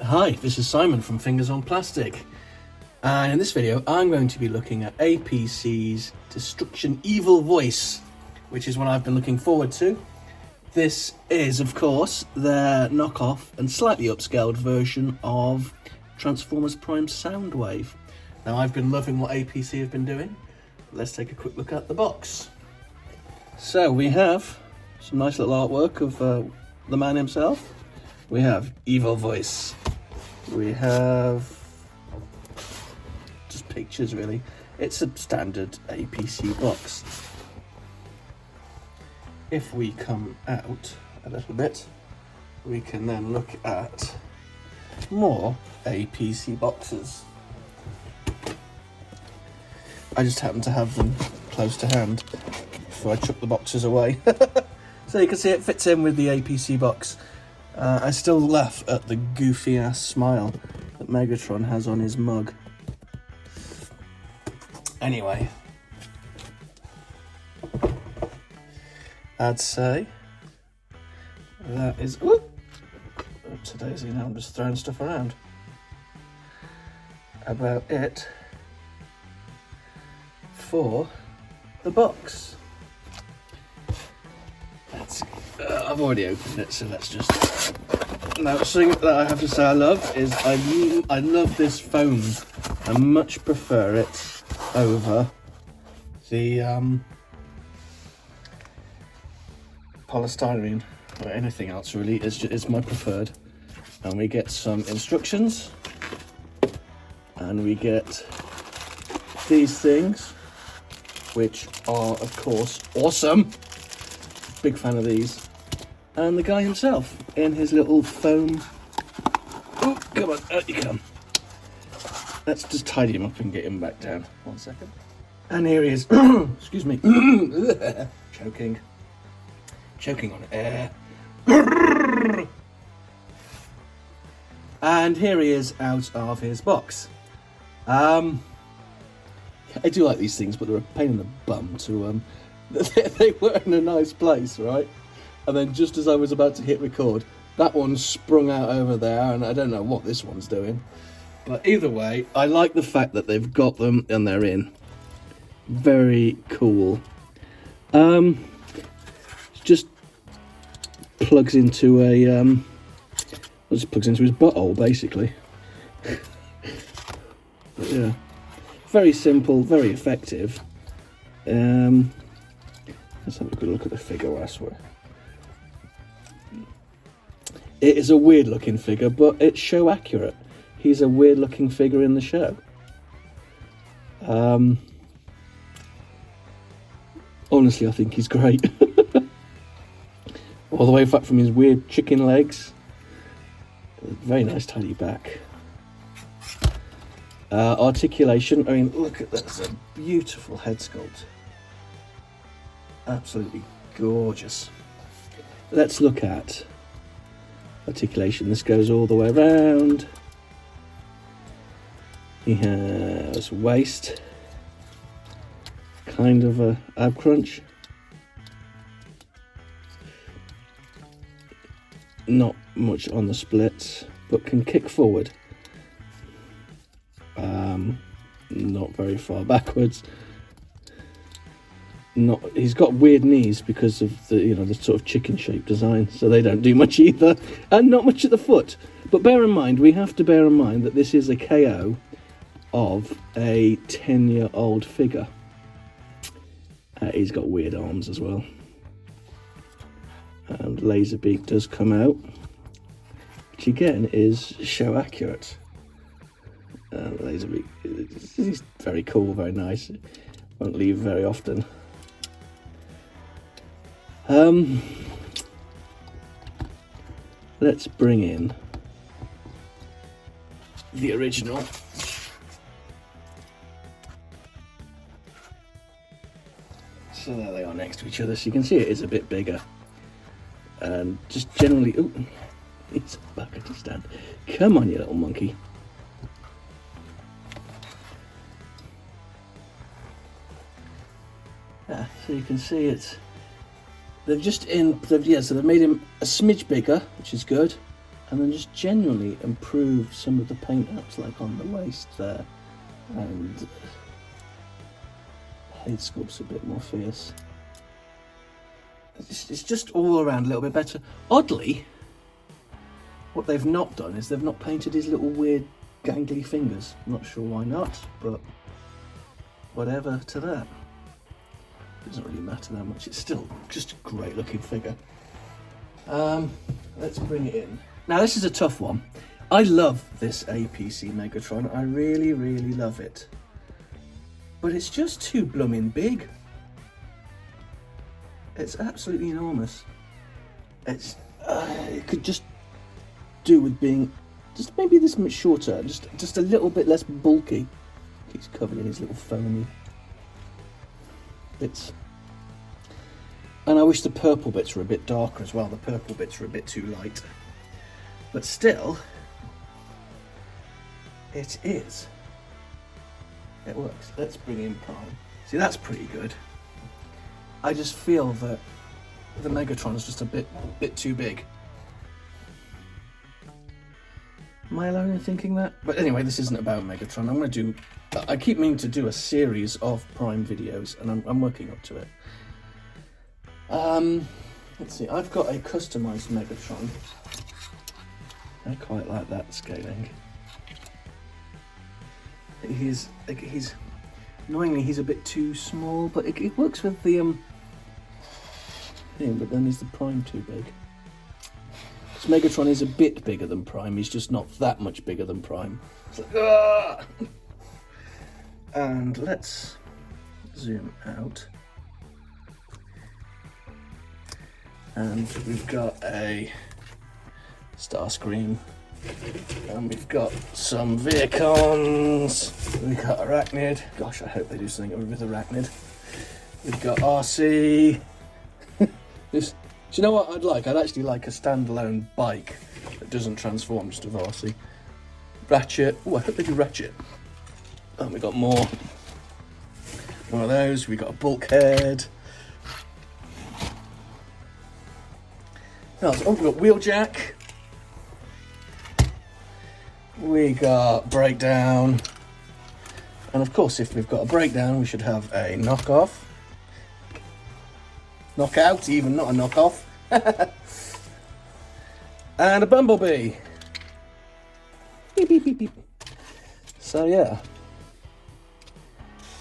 Hi, this is Simon from Fingers on Plastic, and in this video I'm going to be looking at APC's Destruction Evil Voice, which is one I've been looking forward to. This is, of course, their knockoff and slightly upscaled version of Transformers Prime Soundwave. Now, I've been loving what APC have been doing. Let's take a quick look at the box. So we have some nice little artwork of the man himself. We have Evil Voice. We have just pictures, really. It's a standard APC box. If we come out a little bit, we can then look at more APC boxes. I just happen to have them close to hand before I chuck the boxes away. So you can see it fits in with the APC box. I still laugh at the goofy ass smile that Megatron has on his mug. Anyway, I'd say that is... Oops, daisy, now I'm just throwing stuff around. About it for the box. I've already opened it, so let's just... Now, something that I have to say I love is I love this foam. I much prefer it over the polystyrene or anything else, really. It's my preferred. And we get some instructions, and we get these things, which are, of course, awesome. Big fan of these. And the guy himself in his little foam. Oh, come on, out you come. Let's just tidy him up and get him back down. 1 second. And here he is. Excuse me. Choking on air. And here he is out of his box. I do like these things, but they're a pain in the bum to they were in a nice place, right? And then just as I was about to hit record, that one sprung out over there, and I don't know what this one's doing. But either way, I like the fact that they've got them and they're in. Very cool. Just plugs into a just plugs into his butthole, basically. But yeah, very simple, very effective. Let's have a good look at the figure whilst we're... It is a weird looking figure, but it's show accurate. He's a weird looking figure in the show. Honestly, I think he's great. All the way back from his weird chicken legs. Very nice tidy back. Articulation, I mean, look at that, it's a beautiful head sculpt. Absolutely gorgeous. Let's look at articulation. This goes all the way around. He has waist, kind of a ab crunch. Not much on the splits, but can kick forward. Not very far backwards. He's got weird knees because of the the sort of chicken shaped design, so they don't do much either, and not much at the foot. But bear in mind, we have to bear in mind that this is a KO of a 10-year-old figure. He's got weird arms as well, and Laserbeak does come out, which again is show accurate. Laserbeak, he's very cool, very nice. Won't leave very often. Let's bring in the original. So there they are next to each other, so you can see it is a bit bigger. And just generally, oh, it's back at the stand. Come on, you little monkey. So you can see they've made him a smidge bigger, which is good, and then just generally improve some of the paint apps, like on the waist there, and head sculpt's a bit more fierce. It's just all around a little bit better. Oddly, what they've not done is they've not painted his little weird gangly fingers. I'm not sure why not, but whatever to that. It doesn't really matter that much. It's still just a great looking figure. Let's bring it in. Now this is a tough one. I love this APC Megatron. I really, really love it. But it's just too blooming big. It's absolutely enormous. It could just do with being just maybe this much shorter, just a little bit less bulky. He's covered in his little foamy bits. And I wish the purple bits were a bit darker as well. The purple bits are a bit too light. But still, it is. It works. Let's bring in Prime. See, that's pretty good. I just feel that the Megatron is just a bit too big. Am I alone in thinking that? But anyway, this isn't about Megatron. I keep meaning to do a series of Prime videos, and I'm working up to it. Let's see, I've got a customized Megatron. I quite like that scaling. Annoyingly, he's a bit too small, but it works with the thing, but then is the Prime too big? Because Megatron is a bit bigger than Prime, he's just not that much bigger than Prime. It's like, ah! And let's zoom out. And we've got a Starscream, and we've got some Veercons, we've got Arachnid. Gosh, I hope they do something with Arachnid. We've got RC. Do you know what I'd like? I'd actually like a standalone bike that doesn't transform, just of RC. Ratchet. Oh, I hope they do Ratchet. And we got more of those. We got a Bulkhead. Oh, we got Wheeljack. We got Breakdown. And of course, if we've got a Breakdown, we should have a Knockoff. Knockout, even, not a knockoff. And a Bumblebee. Beep, beep, beep, beep. So yeah,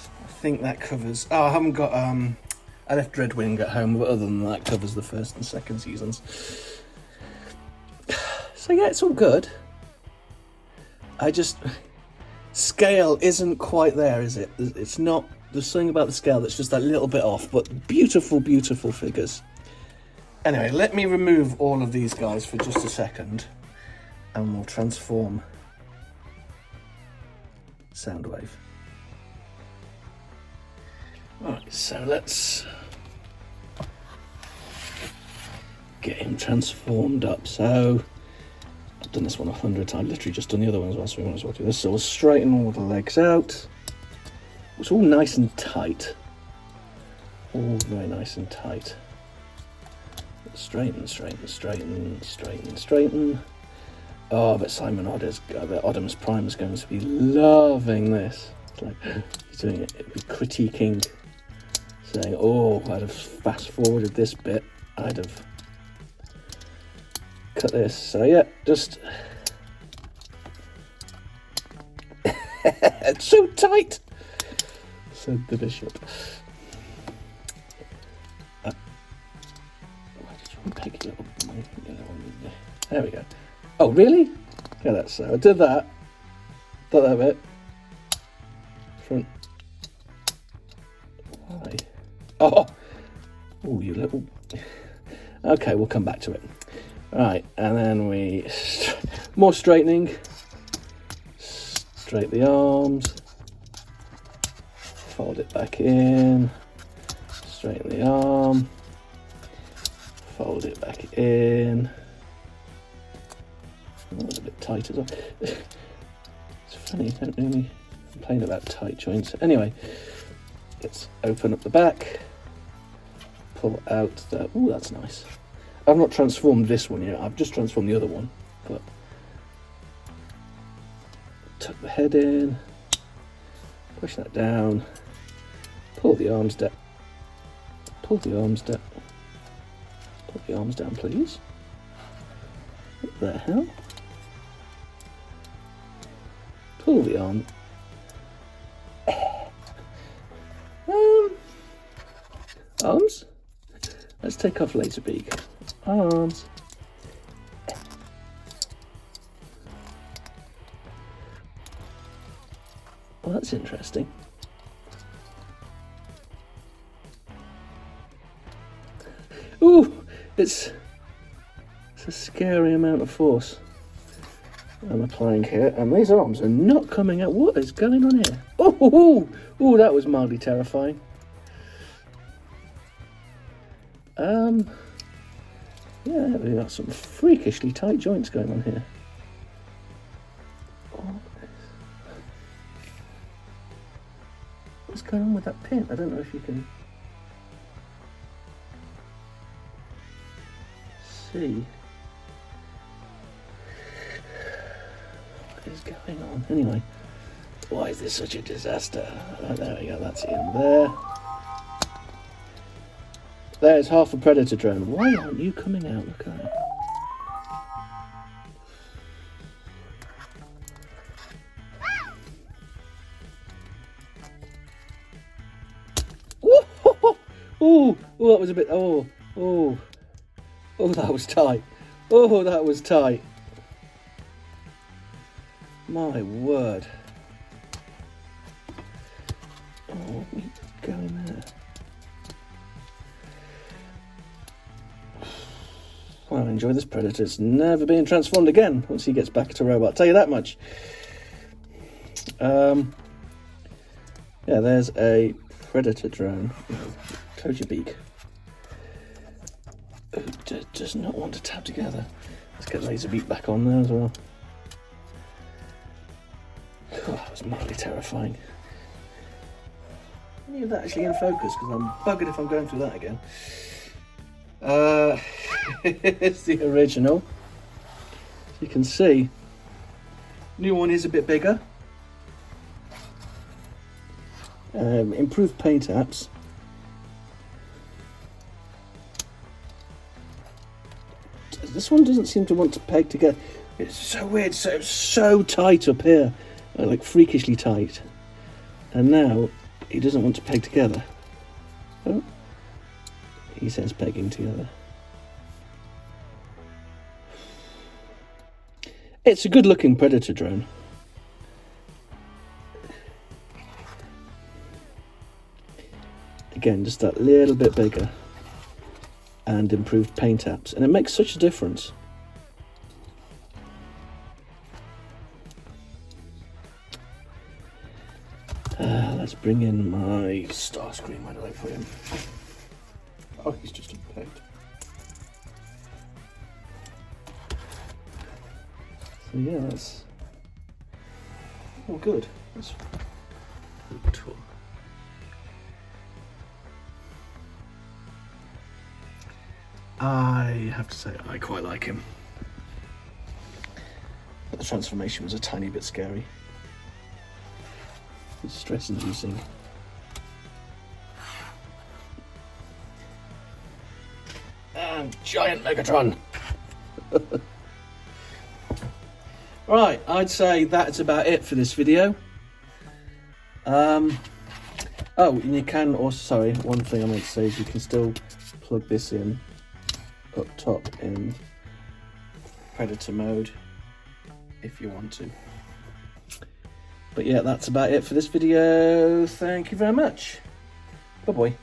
I think that covers. Oh, I haven't got. I left Dreadwing at home, but other than that, covers the first and second seasons. So yeah, it's all good. Scale isn't quite there, is it? It's not. There's something about the scale that's just a little bit off, but beautiful, beautiful figures. Anyway, let me remove all of these guys for just a second, and we'll transform Soundwave. Alright, so let's get him transformed up. So I've done this one 100 times, literally just done the other one as well, so we might as well do this. So we'll straighten all the legs out. It's all nice and tight. All very nice and tight. Straighten, straighten, straighten, straighten, straighten. Oh, but Optimus Prime is going to be loving this. It's like he's doing it, critiquing, saying, "Oh, I'd have fast forwarded this bit. I'd have cut this." So yeah, just it's so tight, said the bishop. There we go. Oh, really? Yeah, that's so. I did that. Did that bit. Front. Why? Oh! Oh, you little. Okay, we'll come back to it. Right, and then we. More straightening. Straight the arms. Fold it back in. Straighten the arm. Fold it back in. That was a bit tight as well. It's funny, I don't really complain about tight joints. Anyway, let's open up the back. Pull out the. Oh, that's nice. I've not transformed this one yet. I've just transformed the other one. but tuck the head in, push that down, pull the arms down, pull the arms down, pull the arms down, please. What the hell? Pull the arm. Arms. Let's take off Laserbeak. Arms. Well, that's interesting. Ooh, it's a scary amount of force I'm applying here, and these arms are not coming out. What is going on here? Oh, that was mildly terrifying. Yeah, we've got some freakishly tight joints going on here. What's going on with that pin? I don't know if you can see. What is going on? Anyway, why is this such a disaster? Oh, there we go, that's in there. There's half a Predator drone. Why aren't you coming out? Look at that. Oh, that was a bit. Oh, that was tight. Oh, that was tight. My word. Oh, let me go in there. I'll enjoy this Predator. It's never being transformed again once he gets back to robot. I'll tell you that much. Yeah, there's a Predator drone. Close your beak. Who does not want to tap together. Let's get Laserbeak back on there as well. Oh, that was mildly terrifying. Any of that actually in focus? Because I'm buggered if I'm going through that again. It's the original. You can see, new one is a bit bigger. Improved paint apps. This one doesn't seem to want to peg together. It's so weird. So tight up here, like freakishly tight. And now he doesn't want to peg together. Oh, he says pegging together. It's a good-looking Predator drone. Again, just that little bit bigger and improved paint apps, and it makes such a difference. Let's bring in my star screen. Where do I put him? Oh, he's just unpegged. So yeah, that's all good. That's cool. I have to say, I quite like him. But the transformation was a tiny bit scary. It's stress-inducing. And giant Megatron! Right, I'd say that's about it for this video. Oh, and you can also, sorry, one thing I meant to say is you can still plug this in up top in Predator mode if you want to. But yeah, that's about it for this video. Thank you very much. Bye-bye.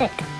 Plastic.